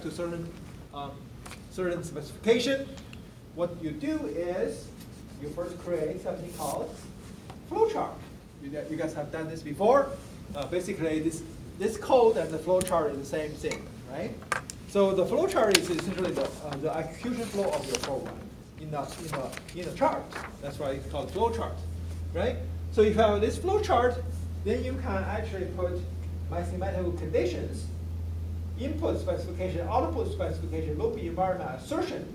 to certain specification, what you do is you first create something called flowchart. You guys have done this before. Basically, this code and the flowchart is the same thing, right? So the flowchart is essentially the execution flow of your program in a chart. That's why it's called flowchart, right? So if you have this flowchart, then you can actually put mathematical conditions, input specification, output specification, loop environment assertion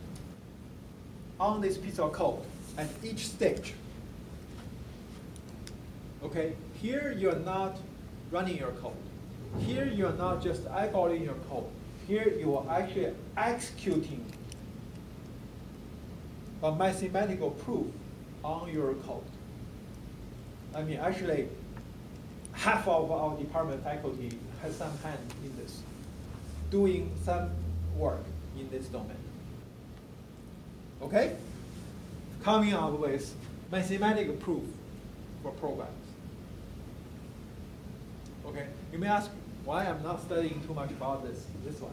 on this piece of code at each stage. Okay, here you are not running your code. Here you are not just eyeballing your code. Here you are actually executing a mathematical proof on your code. I mean, actually, half of our department faculty has some hand in this, doing some work in this domain. Okay? Coming up with mathematical proof for programs. Okay, you may ask why I'm not studying too much about this one.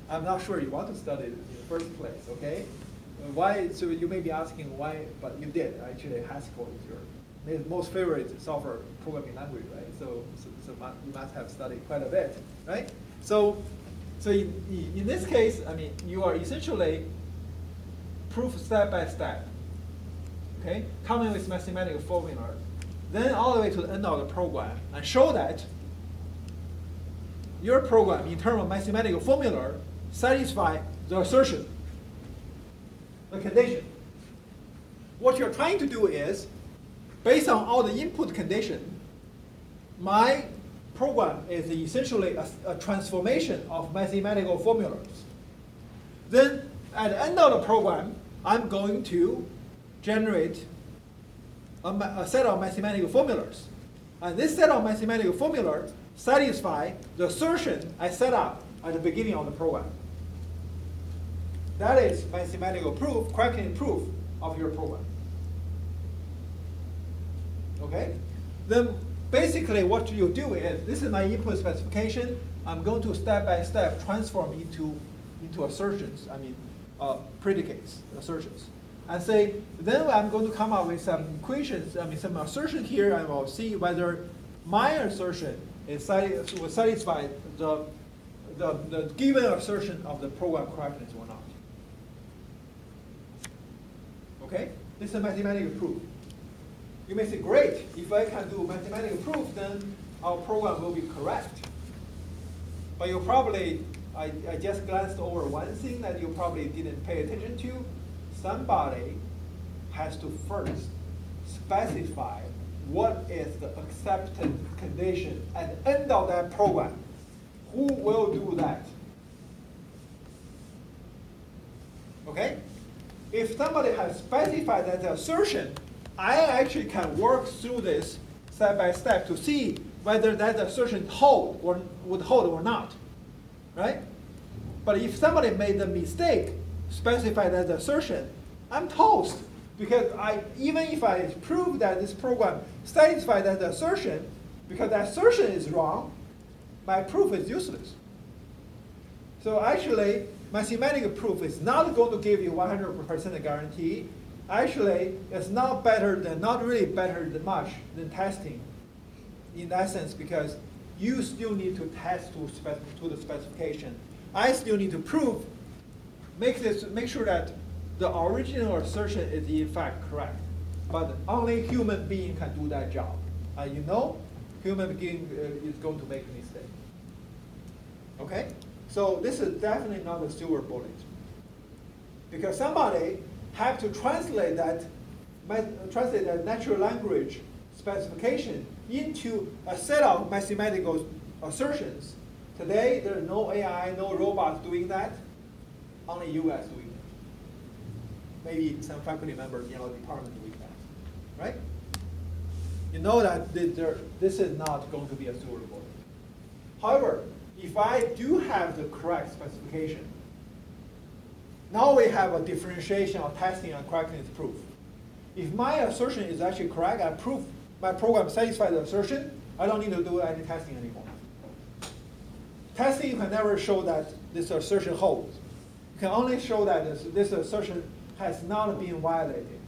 I'm not sure you want to study it in the first place, okay? Why? So you may be asking why, but you did. Actually, Haskell is your most favorite software programming language, right? So you must have studied quite a bit, right? So in this case, I mean, you are essentially proof step by step, okay? Coming with mathematical formula, then all the way to the end of the program, and show that your program, in terms of mathematical formula, satisfy the assertion, the condition. What you're trying to do is, based on all the input condition, my program is essentially a transformation of mathematical formulas. Then, at the end of the program, I'm going to generate a set of mathematical formulas. And this set of mathematical formulas satisfy the assertion I set up at the beginning of the program. That is mathematical proof, correctness proof of your program. Okay? Then basically what you do is, this is my input specification. I'm going to step by step transform into assertions, I mean predicates, assertions. And say, then I'm going to come up with some equations, I mean some assertion here, and we'll see whether my assertion will satisfy the given assertion of the program correctness or not. Okay? This is a mathematical proof. You may say, great, if I can do mathematical proof, then our program will be correct. But you probably, I just glanced over one thing that you probably didn't pay attention to. Somebody has to first specify what is the accepted condition at the end of that program. Who will do that? Okay? If somebody has specified that assertion, I actually can work through this step by step to see whether that assertion would hold or not, right? But if somebody made a mistake, specify that assertion, I'm toast, because even if I prove that this program satisfies that assertion, because that assertion is wrong, my proof is useless. So actually, mathematical proof is not going to give you 100% guarantee. Actually, it's not really better than much than testing in that sense, because you still need to test to the specification. I still need to prove, make sure that the original assertion is in fact correct. But only human being can do that job. You know, human being is going to make a mistake. Okay? So this is definitely not a silver bullet. Because somebody have to translate that natural language specification into a set of mathematical assertions. Today, there is no AI, no robots doing that. Only you guys doing it. Maybe some faculty members in our department doing that, right? You know that this is not going to be a silver bullet. However, if I do have the correct specification, now we have a differentiation of testing and correctness proof. If my assertion is actually correct, I prove my program satisfies the assertion, I don't need to do any testing anymore. Testing, you can never show that this assertion holds. You can only show that this assertion has not been violated.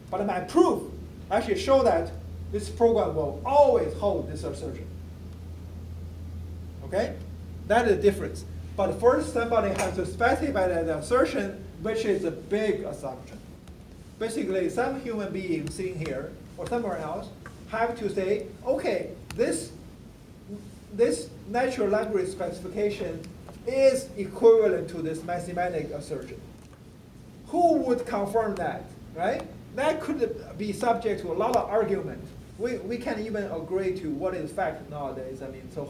But my proof actually show that this program will always hold this assertion. Okay? That is the difference. But first, somebody has to specify that assertion, which is a big assumption. Basically, some human being sitting here or somewhere else have to say, okay, this natural language specification is equivalent to this mathematic assertion. Who would confirm that, right? That could be subject to a lot of argument. We can't even agree to what is fact nowadays. I mean, so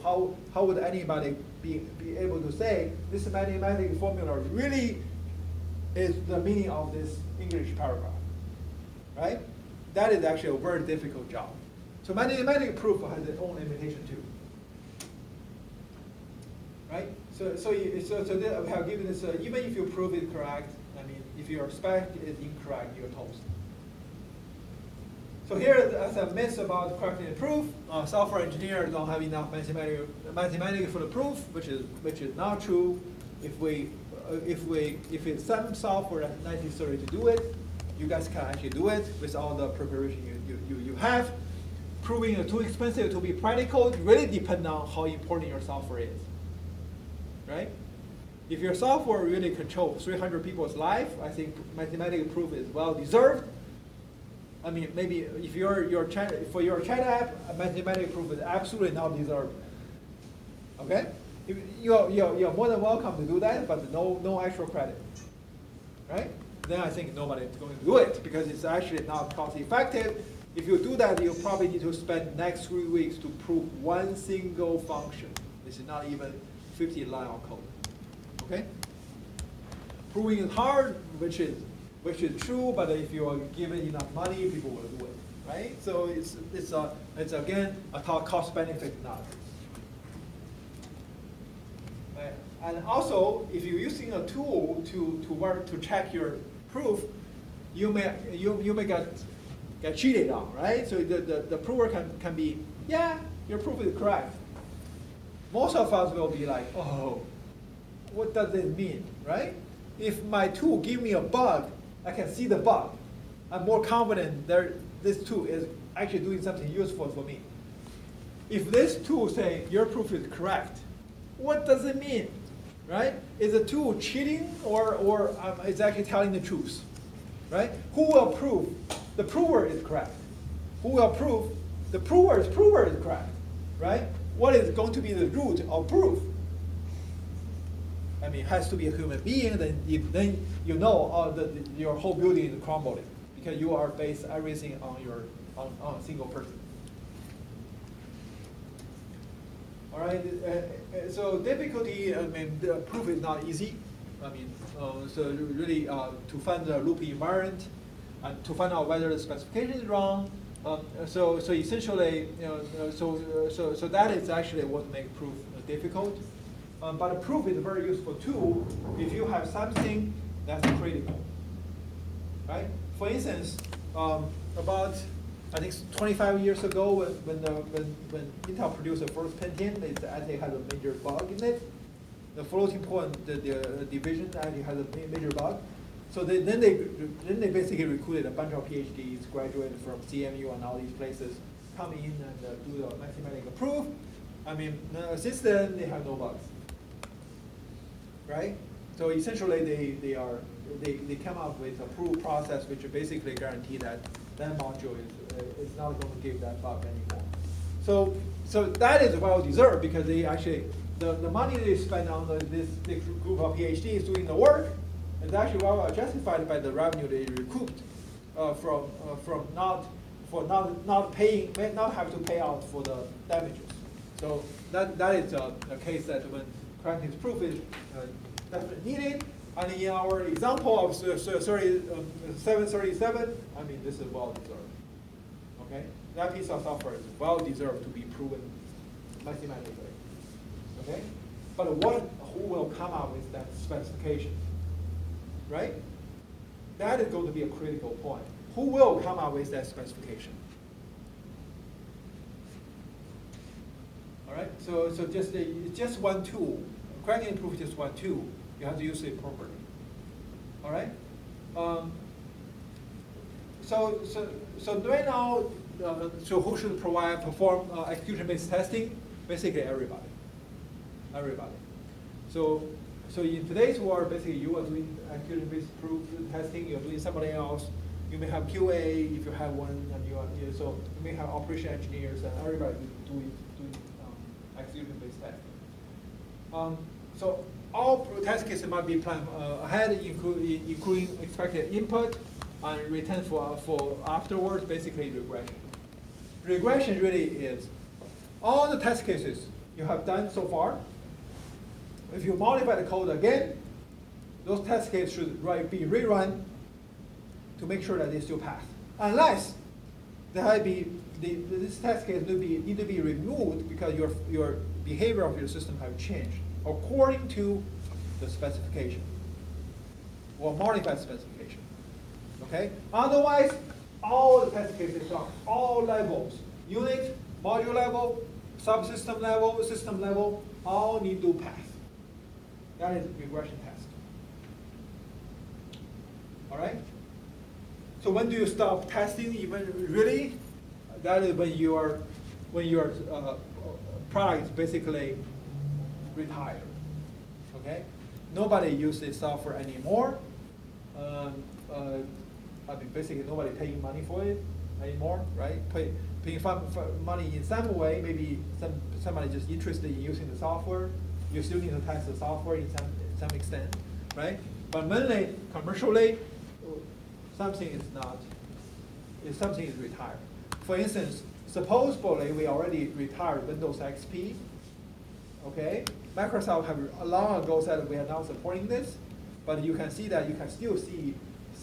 how would anybody be able to say this mathematical formula really is the meaning of this English paragraph, right? That is actually a very difficult job. So mathematical proof has its own limitation too, right? So we have given this, even if you prove it correct, I mean, if your spec is incorrect, you're toast. So here is a myth about correcting the proof. Software engineers don't have enough mathematics for the proof, which is not true. If it's some software that's necessary to do it, you guys can actually do it with all the preparation you have. Proving it too expensive to be practical really depends on how important your software is, right? If your software really controls 300 people's life, I think mathematical proof is well deserved. I mean, maybe if for your chat app, mathematical proof is absolutely not deserved. Okay, you're more than welcome to do that, but no actual credit, right? Then I think nobody is going to do it because it's actually not cost effective. If you do that, you probably need to spend next 3 weeks to prove one single function. This is not even 50 line of code. Okay? Proving is hard, which is true, but if you are given enough money, people will do it, right? So it's again a cost benefit analysis. Right? And also, if you're using a tool to check your proof, you may get cheated on, right? So the prover can be, yeah, your proof is correct. Most of us will be like, oh, what does it mean, right? If my tool give me a bug, I can see the bug. I'm more confident this tool is actually doing something useful for me. If this tool say your proof is correct, what does it mean, right? Is the tool cheating or is actually telling the truth, right? Who will prove the prover is correct? Who will prove the prover is correct, right? What is going to be the root of proof? I mean, it has to be a human being, then you know your whole building is crumbling because you are based everything on a single person. All right, so difficulty, I mean, the proof is not easy. I mean, so really to find the looping environment and to find out whether the specification is wrong. So essentially, so that is actually what makes proof difficult. But a proof is a very useful tool if you have something that's critical, right? For instance, about I think 25 years ago, when Intel produced the first Pentium, it actually had a major bug in it. The floating point, the division actually had a major bug. So then they basically recruited a bunch of PhDs, graduated from CMU and all these places, come in and do the mathematical proof. I mean, since then they have no bugs. Right? So essentially they come up with a proof process which basically guarantee that module is not going to give that bug anymore. So that is well deserved because they actually the money they spend on this group of PhDs doing the work is actually well justified by the revenue they recouped from not having to pay out for the damages. So that is a case that when correctness proof is definitely needed. And in our example of 737, I mean, this is well deserved. Okay, that piece of software is well deserved to be proven mathematically. Okay, but who will come up with that specification? Right? That is going to be a critical point. Who will come up with that specification? All right. So just one tool. correctness proof is just 1, 2. You have to use it properly. All right. So right now, so who should perform execution-based testing? Basically everybody. Everybody. So in today's world, basically you are doing execution-based proof testing. You're doing somebody else. You may have QA if you have one, and so you may have operation engineers, and everybody doing execution-based testing. So all test cases must be planned ahead, including expected input and return for afterwards, basically regression. Regression really is all the test cases you have done so far. If you modify the code again, those test cases should be rerun to make sure that they still pass. Unless this test case need to be removed because your behavior of your system have changed according to the specification or modified specification. Okay? Otherwise, all the test cases are all levels, unit, module level, subsystem level, system level, all need to pass. That is regression test. All right? So when do you stop testing? Even really, that is when your product is basically retired. Okay, nobody uses this software anymore. I mean, basically nobody paying money for it anymore, right? Paying money in some way. Maybe somebody just interested in using the software. You still need to test the software in some extent, right? But mainly commercially, something is retired. For instance, supposedly we already retired Windows XP. Okay, Microsoft have long ago said we are now supporting this, but you can see that you can still see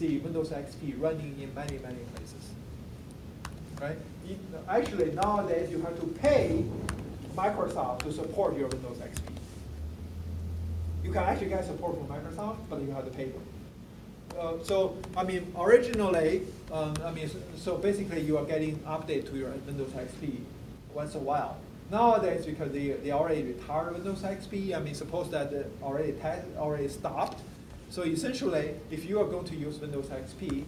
Windows XP running in many places. Right? Actually, nowadays you have to pay Microsoft to support your Windows XP. You can actually get support from Microsoft, but you have to pay them. So I mean, originally, so basically you are getting update to your Windows XP once in a while. Nowadays, because they already retired Windows XP, I mean, suppose that it already stopped. So essentially, if you are going to use Windows XP,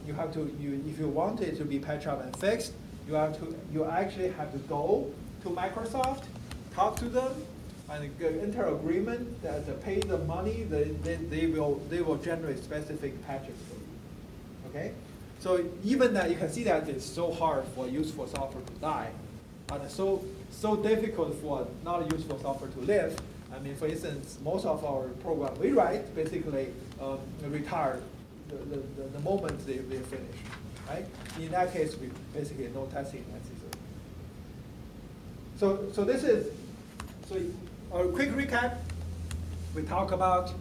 you have to if you want it to be patched up and fixed, you actually have to go to Microsoft, talk to them, and enter agreement that pay the money, they will generate specific patches for you. Okay, so even that you can see that it's so hard for useful software to die, and so difficult for not useful software to live. I mean, for instance, most of our program we write basically retire the moment they finish, right? In that case, we basically no testing necessary. So this is a quick recap. We talk about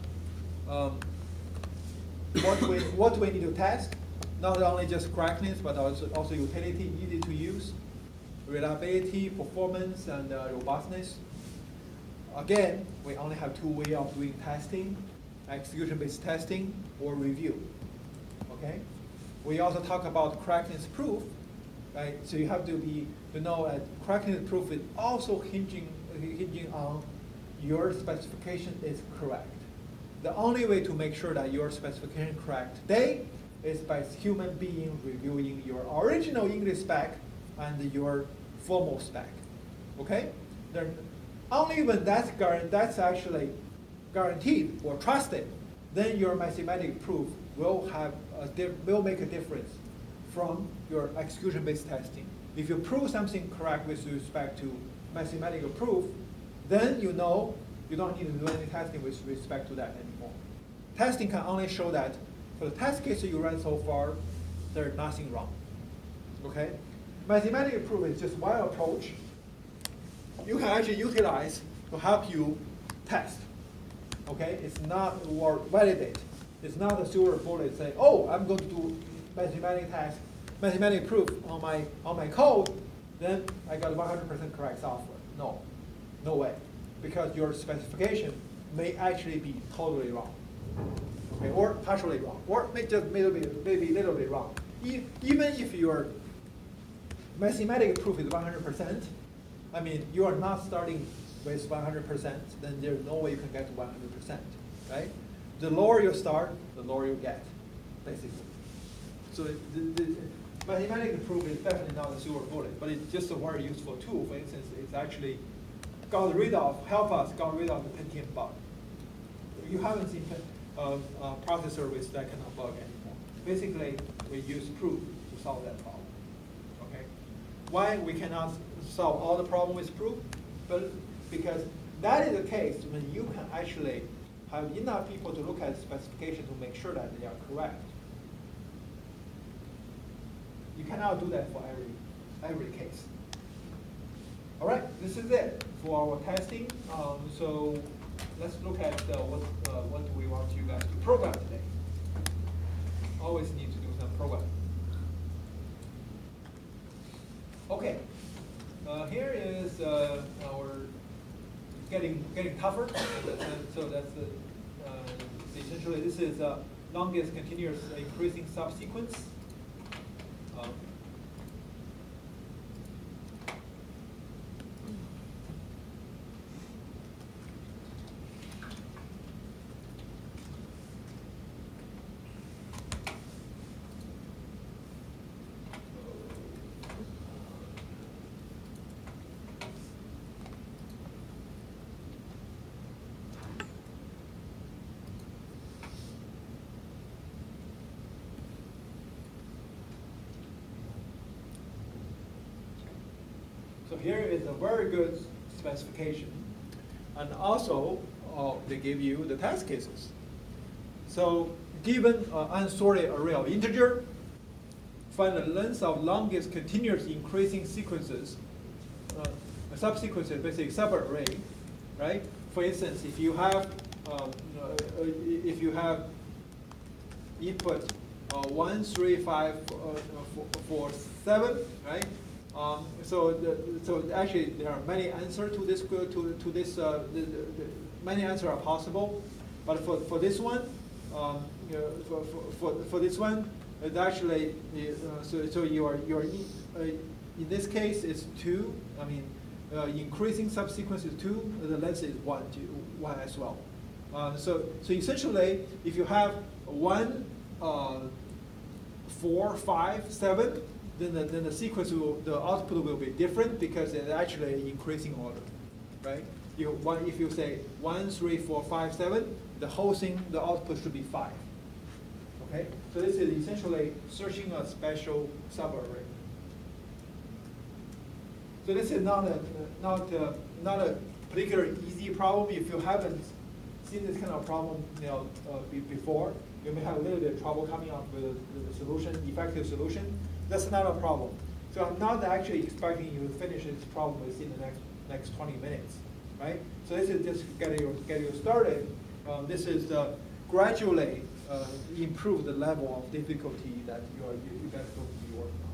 what we need to test, not only just correctness, but also utility, easy to use, reliability, performance, and robustness. Again, we only have two ways of doing testing: execution-based testing or review. Okay. We also talk about correctness proof, right? So you have to know that correctness proof is also hinging on your specification is correct. The only way to make sure that your specification is correct today is by human being reviewing your original English spec and your formal spec. Okay? Only when that's actually guaranteed or trusted, then your mathematical proof will make a difference from your execution-based testing. If you prove something correct with respect to mathematical proof, then you know you don't need to do any testing with respect to that anymore. Testing can only show that for the test cases you ran so far, there's nothing wrong. Okay? Mathematical proof is just one approach you can actually utilize to help you test. Okay? It's not, or validate. It's not a silver bullet saying, oh, I'm going to do mathematical proof on my code, then I got 100% correct software. No way. Because your specification may actually be totally wrong. Okay, or partially wrong, or maybe a little bit wrong. Even if your mathematical proof is 100%, I mean, you are not starting with 100%, then there's no way you can get to 100%, right? The lower you start, the lower you get, basically. So the mathematical proof is definitely not a silver bullet, but it's just a very useful tool. For instance, it's actually help us got rid of the Pentium bug. You haven't seen a processor with that kind of bug anymore. Basically, we use proof to solve that problem. Okay? Why we cannot solve all the problem with proof? But because that is the case when you can actually have enough people to look at the specification to make sure that they are correct. You cannot do that for every case. All right, this is it for our testing. So let's look at what do we want you guys to program today. Always need to do some programming. Okay, here is our getting tougher. So that's essentially this is longest continuous increasing subsequence. So here is a very good specification. And also, they give you the test cases. So given an unsorted array of integer, find the length of longest continuous increasing sequences, subsequences, basically subarray, right? For instance, if you have input 1, 3, 5, 4, 7, right? So actually there are many answers to this. Many answers are possible, but for this one, for this one, it's actually so you're in this case it's 2. I mean, increasing subsequence is 2. The length is 1 as well. So essentially, if you have 1, 4, 5, 7. Then the sequence the output will be different because it's actually an increasing order, right? If you say 1, 3, 4, 5, 7, the whole thing, the output should be 5. Okay, so this is essentially searching a special subarray. So this is not a particularly easy problem. If you haven't seen this kind of problem, before, you may have a little bit of trouble coming up with a solution, effective solution. That's not a problem. So I'm not actually expecting you to finish this problem within the next 20 minutes, right? So this is just get you started. This is gradually improve the level of difficulty that you guys will be working on.